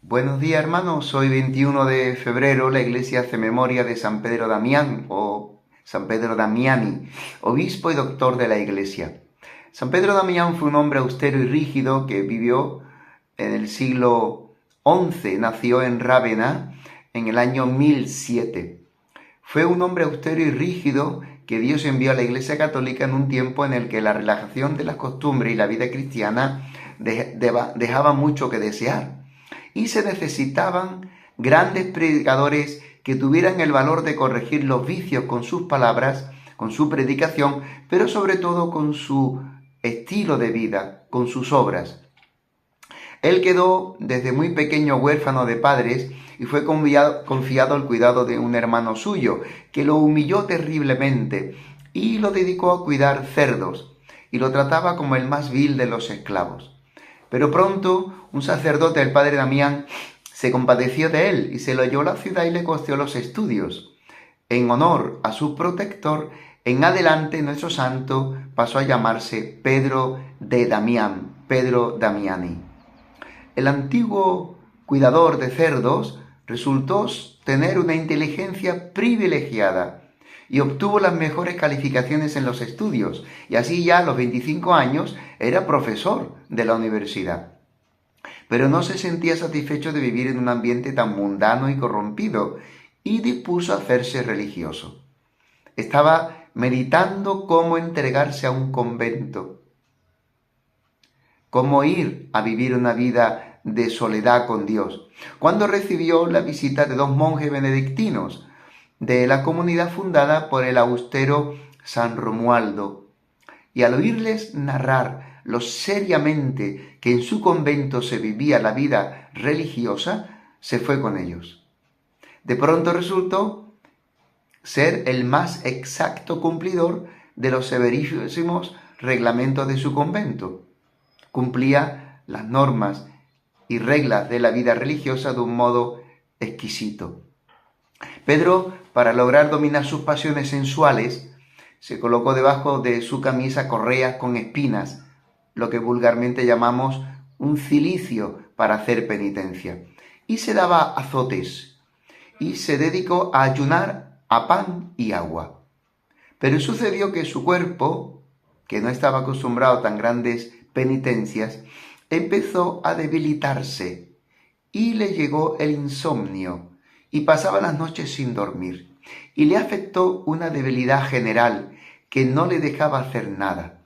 Buenos días, hermanos. Hoy 21 de febrero la iglesia hace memoria de San Pedro Damián o San Pedro Damiani, obispo y doctor de la iglesia. San Pedro Damián fue un hombre austero y rígido que vivió en el siglo XI, nació en Rávena en el año 1007. Fue un hombre austero y rígido que Dios envió a la Iglesia Católica en un tiempo en el que la relajación de las costumbres y la vida cristiana dejaba mucho que desear. Y se necesitaban grandes predicadores que tuvieran el valor de corregir los vicios con sus palabras, con su predicación, pero sobre todo con su estilo de vida, con sus obras. Él quedó desde muy pequeño huérfano de padres y fue confiado al cuidado de un hermano suyo, que lo humilló terriblemente y lo dedicó a cuidar cerdos, y lo trataba como el más vil de los esclavos. Pero pronto un sacerdote, el padre Damián, se compadeció de él y se lo llevó a la ciudad y le costeó los estudios. En honor a su protector, en adelante nuestro santo pasó a llamarse Pedro de Damián, Pedro Damiani. El antiguo cuidador de cerdos resultó tener una inteligencia privilegiada y obtuvo las mejores calificaciones en los estudios, y así ya a los 25 años era profesor de la universidad. Pero no se sentía satisfecho de vivir en un ambiente tan mundano y corrompido, y dispuso a hacerse religioso. Estaba meditando cómo entregarse a un convento, cómo ir a vivir una vida de soledad con Dios, cuando recibió la visita de dos monjes benedictinos de la comunidad fundada por el austero San Romualdo, y al oírles narrar lo seriamente que en su convento se vivía la vida religiosa, se fue con ellos. De pronto resultó ser el más exacto cumplidor de los severísimos reglamentos de su convento. Cumplía las normas y reglas de la vida religiosa de un modo exquisito. Pedro, para lograr dominar sus pasiones sensuales, se colocó debajo de su camisa correas con espinas, lo que vulgarmente llamamos un cilicio, para hacer penitencia, y se daba azotes, y se dedicó a ayunar a pan y agua. Pero sucedió que su cuerpo, que no estaba acostumbrado a tan grandes penitencias, empezó a debilitarse y le llegó el insomnio y pasaba las noches sin dormir, y le afectó una debilidad general que no le dejaba hacer nada.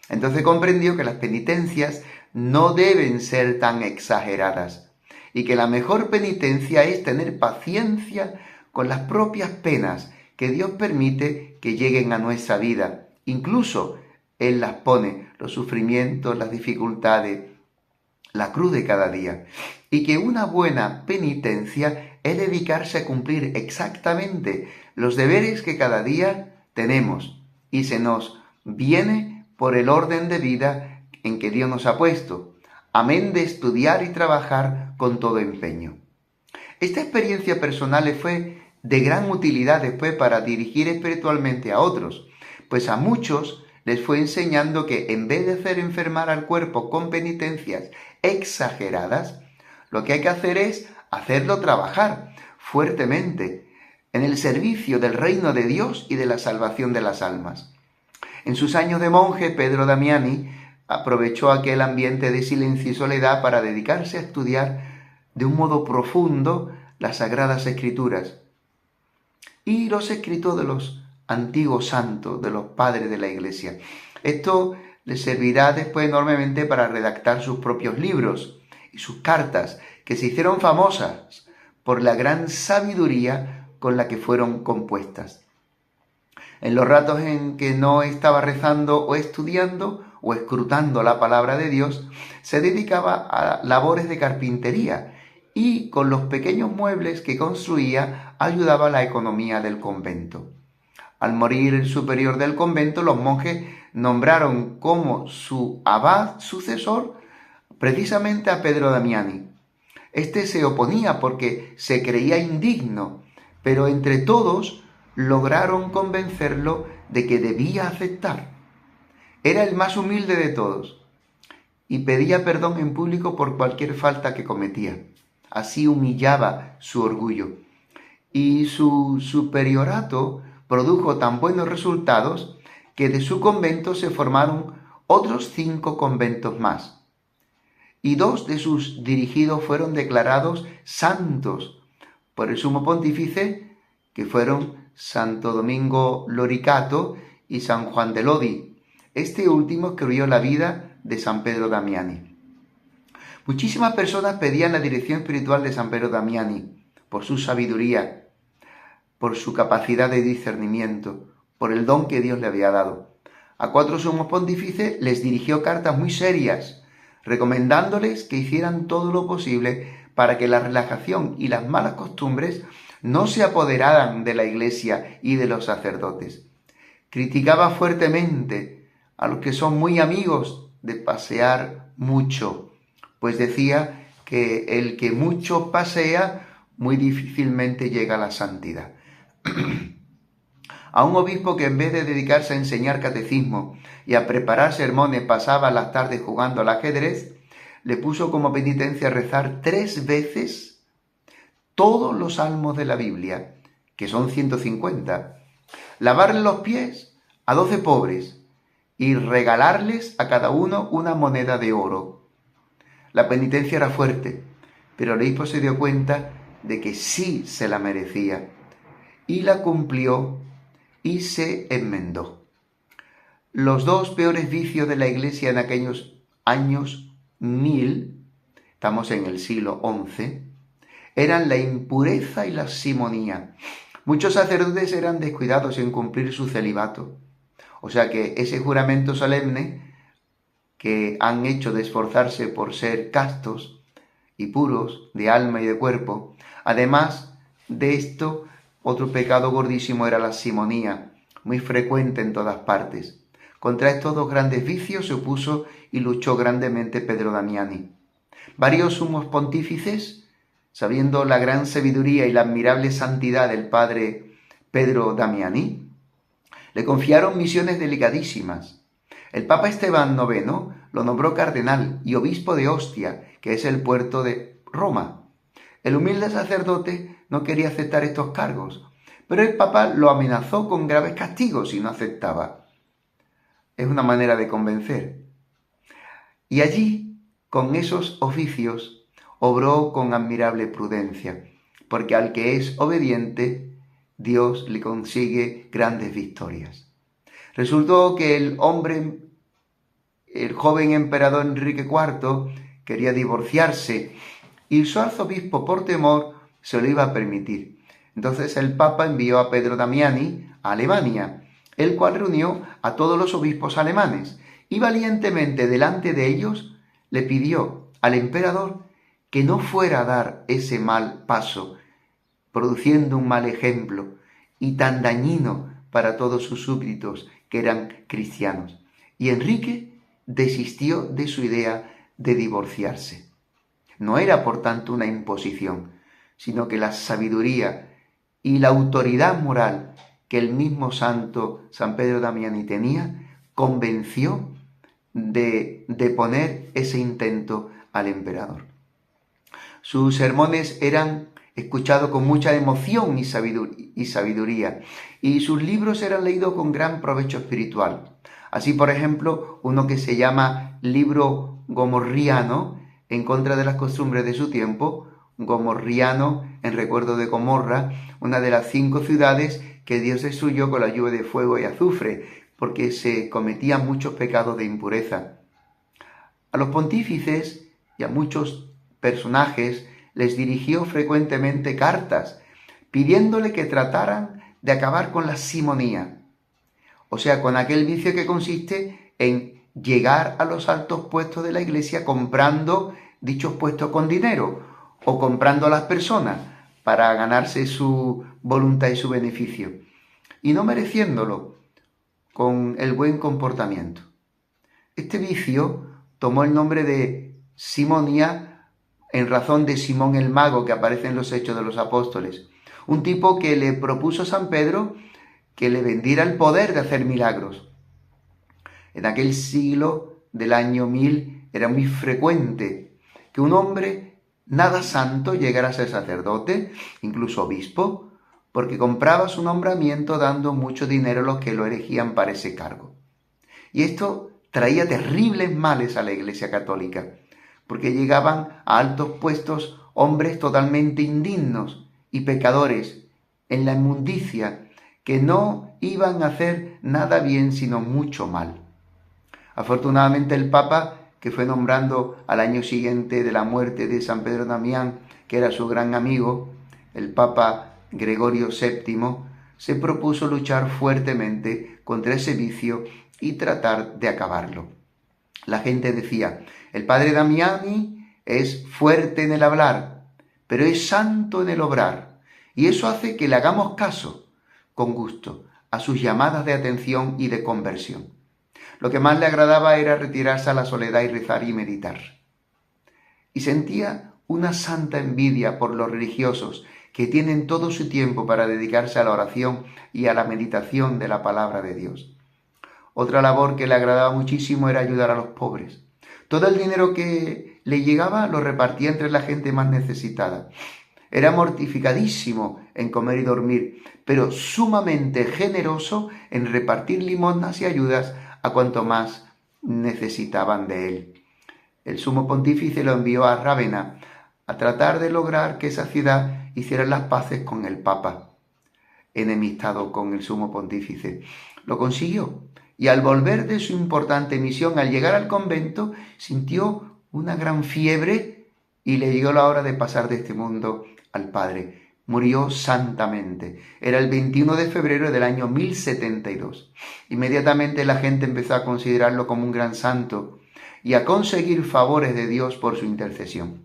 Entonces comprendió que las penitencias no deben ser tan exageradas y que la mejor penitencia es tener paciencia con las propias penas que Dios permite que lleguen a nuestra vida. Incluso Él las pone, los sufrimientos, las dificultades, la cruz de cada día. Y que una buena penitencia es dedicarse a cumplir exactamente los deberes que cada día tenemos y se nos viene por el orden de vida en que Dios nos ha puesto, amén de estudiar y trabajar con todo empeño. Esta experiencia personal le fue de gran utilidad después para dirigir espiritualmente a otros, pues a muchos les fue enseñando que en vez de hacer enfermar al cuerpo con penitencias exageradas, lo que hay que hacer es hacerlo trabajar fuertemente en el servicio del reino de Dios y de la salvación de las almas. En sus años de monje, Pedro Damiani aprovechó aquel ambiente de silencio y soledad para dedicarse a estudiar de un modo profundo las Sagradas Escrituras y los escritos de los antiguos santos, de los padres de la Iglesia. Esto le servirá después enormemente para redactar sus propios libros y sus cartas, que se hicieron famosas por la gran sabiduría con la que fueron compuestas. En los ratos en que no estaba rezando o estudiando o escrutando la palabra de Dios, se dedicaba a labores de carpintería y con los pequeños muebles que construía ayudaba a la economía del convento. Al morir el superior del convento, los monjes nombraron como su abad sucesor precisamente a Pedro Damiani. Este se oponía porque se creía indigno, pero entre todos lograron convencerlo de que debía aceptar. Era el más humilde de todos y pedía perdón en público por cualquier falta que cometía. Así humillaba su orgullo. Y su superiorato produjo tan buenos resultados que de su convento se formaron otros 5 conventos más. Y 2 de sus dirigidos fueron declarados santos por el sumo pontífice, que fueron Santo Domingo Loricato y San Juan de Lodi. Este último escribió la vida de San Pedro Damiani. Muchísimas personas pedían la dirección espiritual de San Pedro Damiani por su sabiduría, por su capacidad de discernimiento, por el don que Dios le había dado. A 4 sumos pontífices les dirigió cartas muy serias, recomendándoles que hicieran todo lo posible para que la relajación y las malas costumbres no se apoderaran de la Iglesia y de los sacerdotes. Criticaba fuertemente a los que son muy amigos de pasear mucho, pues decía que el que mucho pasea muy difícilmente llega a la santidad. A un obispo que en vez de dedicarse a enseñar catecismo y a preparar sermones pasaba las tardes jugando al ajedrez, le puso como penitencia rezar 3 veces todos los salmos de la Biblia, que son 150, lavarle los pies a 12 pobres y regalarles a cada uno una moneda de oro. La penitencia era fuerte, pero el obispo se dio cuenta de que sí se la merecía y la cumplió y se enmendó. Los 2 peores vicios de la Iglesia en aquellos años 1000, estamos en el siglo XI, eran la impureza y la simonía. Muchos sacerdotes eran descuidados en cumplir su celibato. O sea que ese juramento solemne que han hecho de esforzarse por ser castos y puros de alma y de cuerpo, además de esto, otro pecado gordísimo era la simonía, muy frecuente en todas partes. Contra estos 2 grandes vicios se opuso y luchó grandemente Pedro Damiani. Varios sumos pontífices, sabiendo la gran sabiduría y la admirable santidad del padre Pedro Damiani, le confiaron misiones delicadísimas. El Papa Esteban IX lo nombró cardenal y obispo de Ostia, que es el puerto de Roma. El humilde sacerdote no quería aceptar estos cargos, pero el Papa lo amenazó con graves castigos si no aceptaba. Es una manera de convencer. Y allí, con esos oficios, obró con admirable prudencia, porque al que es obediente, Dios le consigue grandes victorias. Resultó que el joven emperador Enrique IV, quería divorciarse y su arzobispo, por temor, se lo iba a permitir. Entonces el Papa envió a Pedro Damiani a Alemania, el cual reunió a todos los obispos alemanes y valientemente delante de ellos le pidió al emperador que no fuera a dar ese mal paso, produciendo un mal ejemplo y tan dañino para todos sus súbditos que eran cristianos. Y Enrique desistió de su idea de divorciarse. No era, por tanto, una imposición, sino que la sabiduría y la autoridad moral que el mismo santo San Pedro Damiani tenía, convenció de poner ese intento al emperador. Sus sermones eran escuchados con mucha emoción y sabiduría, y sus libros eran leídos con gran provecho espiritual. Así, por ejemplo, uno que se llama Libro Gomorriano, en contra de las costumbres de su tiempo, Gomorriano en recuerdo de Gomorra, una de las 5 ciudades que Dios destruyó con la lluvia de fuego y azufre, porque se cometían muchos pecados de impureza. A los pontífices y a muchos personajes les dirigió frecuentemente cartas, pidiéndole que trataran de acabar con la simonía, o sea, con aquel vicio que consiste en llegar a los altos puestos de la Iglesia comprando dichos puestos con dinero o comprando a las personas para ganarse su voluntad y su beneficio, y no mereciéndolo con el buen comportamiento. Este vicio tomó el nombre de simonía en razón de Simón el Mago, que aparece en los Hechos de los Apóstoles, un tipo que le propuso a San Pedro que le vendiera el poder de hacer milagros. En aquel siglo del año 1000 era muy frecuente que un hombre nada santo llegar a ser sacerdote, incluso obispo, porque compraba su nombramiento dando mucho dinero a los que lo elegían para ese cargo. Y esto traía terribles males a la Iglesia Católica, porque llegaban a altos puestos hombres totalmente indignos y pecadores en la inmundicia, que no iban a hacer nada bien sino mucho mal. Afortunadamente el Papa, que fue nombrando al año siguiente de la muerte de San Pedro Damián, que era su gran amigo, el Papa Gregorio VII, se propuso luchar fuertemente contra ese vicio y tratar de acabarlo. La gente decía, el padre Damiani es fuerte en el hablar, pero es santo en el obrar, y eso hace que le hagamos caso, con gusto, a sus llamadas de atención y de conversión. Lo que más le agradaba era retirarse a la soledad y rezar y meditar. Y sentía una santa envidia por los religiosos que tienen todo su tiempo para dedicarse a la oración y a la meditación de la palabra de Dios. Otra labor que le agradaba muchísimo era ayudar a los pobres. Todo el dinero que le llegaba lo repartía entre la gente más necesitada. Era mortificadísimo en comer y dormir, pero sumamente generoso en repartir limosnas y ayudas a cuanto más necesitaban de él. El sumo pontífice lo envió a Rávena a tratar de lograr que esa ciudad hiciera las paces con el Papa, enemistado con el sumo pontífice. Lo consiguió, y al volver de su importante misión, al llegar al convento, sintió una gran fiebre y le llegó la hora de pasar de este mundo al Padre. Murió santamente. Era el 21 de febrero del año 1072. Inmediatamente la gente empezó a considerarlo como un gran santo y a conseguir favores de Dios por su intercesión.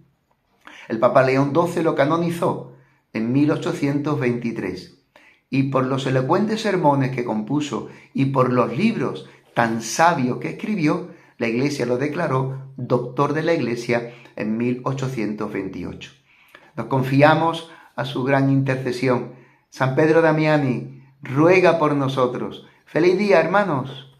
El Papa León XII lo canonizó en 1823 y por los elocuentes sermones que compuso y por los libros tan sabios que escribió, la Iglesia lo declaró doctor de la Iglesia en 1828. Nos confiamos a su gran intercesión. San Pedro Damiani, ruega por nosotros. ¡Feliz día, hermanos!